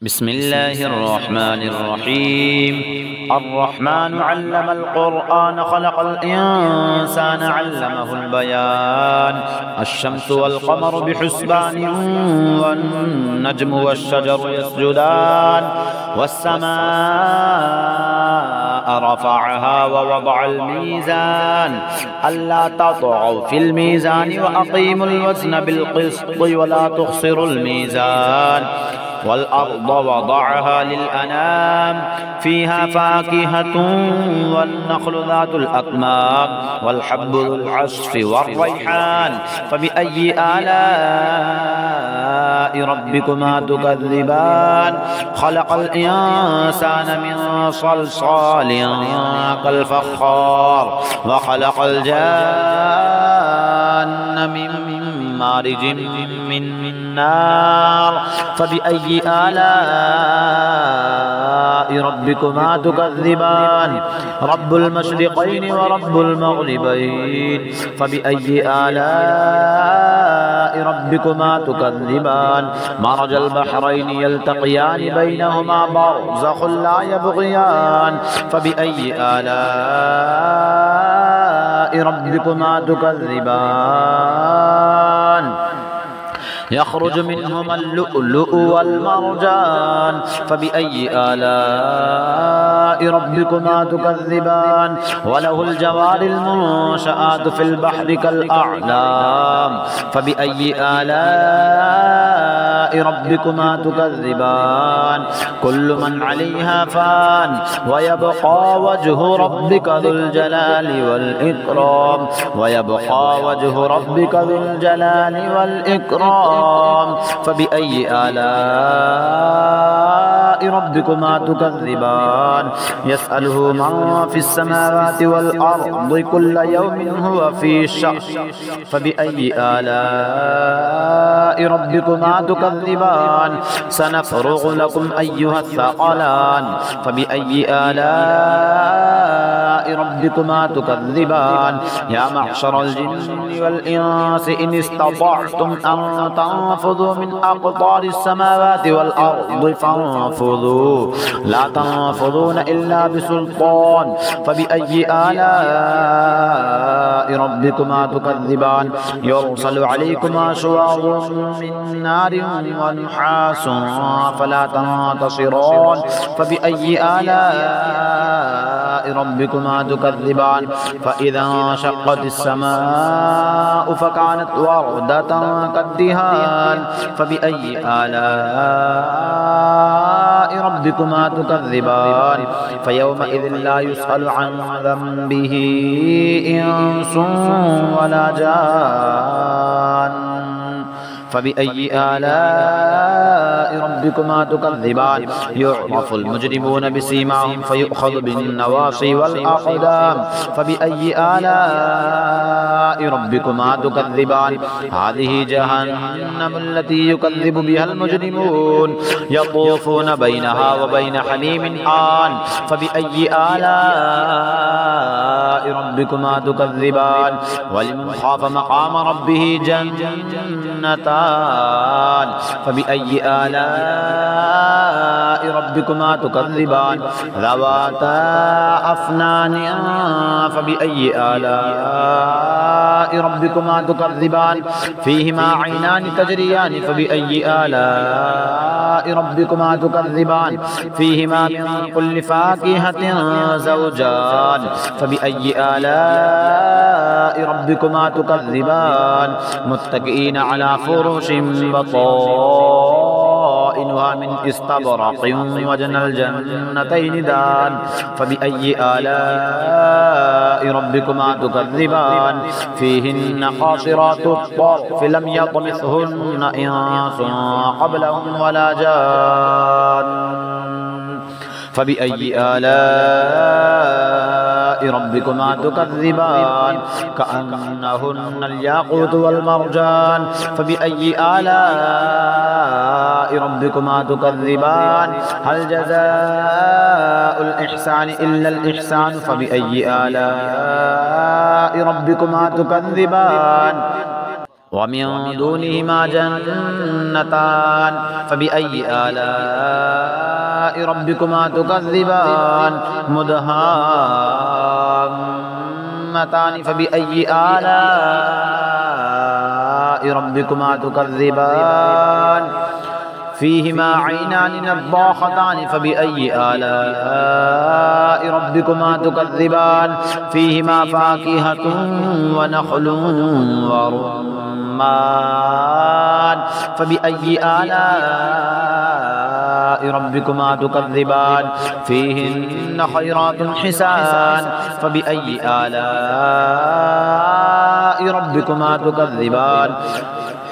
بسم الله الرحمن الرحيم. الرحمن علم القرآن خلق الإنسان علمه البيان. الشمس والقمر بحسبان والنجم والشجر يسجدان والسماء رفعها ووضع الميزان ألا تطغوا في الميزان وأقيموا الوزن بالقسط ولا تخسروا الميزان والأرض وضعها للأنام فيها فاكهة والنخل ذات الأكمام والحب ذو العصف والريحان فبأي آلاء ربكما تكذبان. خلق الإنسان من صلصال كالفخار وخلق الجان من مارج من نار فبأي آلاء ربكما تكذبان. رب المشرقين ورب المغربين فبأي آلاء ربكما تكذبان. مرج البحرين يلتقيان بينهما برزخ لا يبغيان فبأي آلاء ربكما تكذبان. يخرج منهما اللؤلؤ والمرجان فبأي آلاء ربكما تكذبان. وله الجوار المنشآت في البحر كالأعلام فبأي آلاء ربكما تكذبان. كل من عليها فان ويبقى وجه ربك ذو الجلال والإكرام ويبقى وجه ربك ذو الجلال والإكرام فبأي آلاء ربكما تكذبان. يسأله من في السماوات والأرض كل يوم هو في شأن فبأي آلاء ربكما تكذبان. سنفرغ لكم أيها الثقلان فبأي آلاء ربكما تكذبان. يا معشر الجن والإنس إن استطعتم أن تنفذوا من أقطار السماوات والأرض فانفذوا لا تنفذون إلا بسلطان فبأي آلاء ربكما تكذبان. يرسل عليكما شواظ من نار ونحاس فلا تنتصران فبأي آلاء ربكما تكذبان. فإذا انشقت السماء فكانت وردة كالدهان فبأي آلاء ربكما تكذبان. فيومئذ لا يسأل عن ذنبه إنس ولا جان فبأي آلاء ربكما تكذبان. يعرف المجرمون بسيماهم فيؤخذ بالنواصي والأقدام فبأي آلاء ربكما تكذبان. هذه جهنم التي يكذب بها المجرمون يطوفون بينها وبين حميم آن فبأي آلاء ربكما تكذبان. ولمن خاف مقام ربه جنتان فبأي آلاء ربكما تكذبان. ذواتا أفنان فبأي آلاء ربكما تكذبان. فيهما عينان تجريان فبأي آلاء ربكما تكذبان. فيهما من كل فاكهة زوجان فبأي آلاء ربكما تكذبان. متكئين على فروش بطائنها من استبرق وجنى الجنتين دان فبأي آلاء ربكما تكذبان. فيهن قاصرات الطرف لم يطمثهن إنس قبلهم ولا جان فبأي آلاء ربكما تكذبان. كأنهن الياقوت والمرجان فبأي آلاء ربكما تكذبان. هل جزاء الإحسان إلا الإحسان فبأي آلاء ربكما تكذبان. ومن دونهما جنتان فبأي آلاء ربكما تكذبان مدهامتان فبأي آلاء ربكما تكذبان فيهما عينان نضاختان فبأي آلاء ربكما تكذبان فيهما فاكهة ونخل ورمان فبأي آلاء ربكما تكذبان فيهن خيرات حسان فبأي آلاء ربكما تكذبان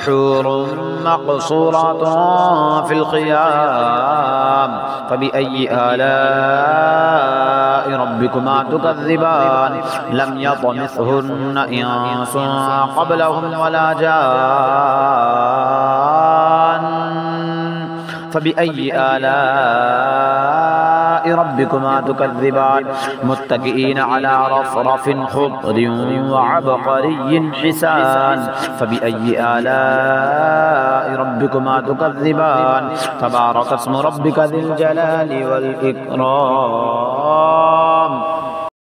حور مقصورات في الخيام فبأي آلاء ربكما تكذبان لم يطمثهن إنس قبلهم ولا جان فبأي آلاء ربكما تكذبان متكئين على رفرف خضر وعبقري حسان فبأي آلاء ربكما تكذبان تبارك اسم ربك ذي الجلال والإكرام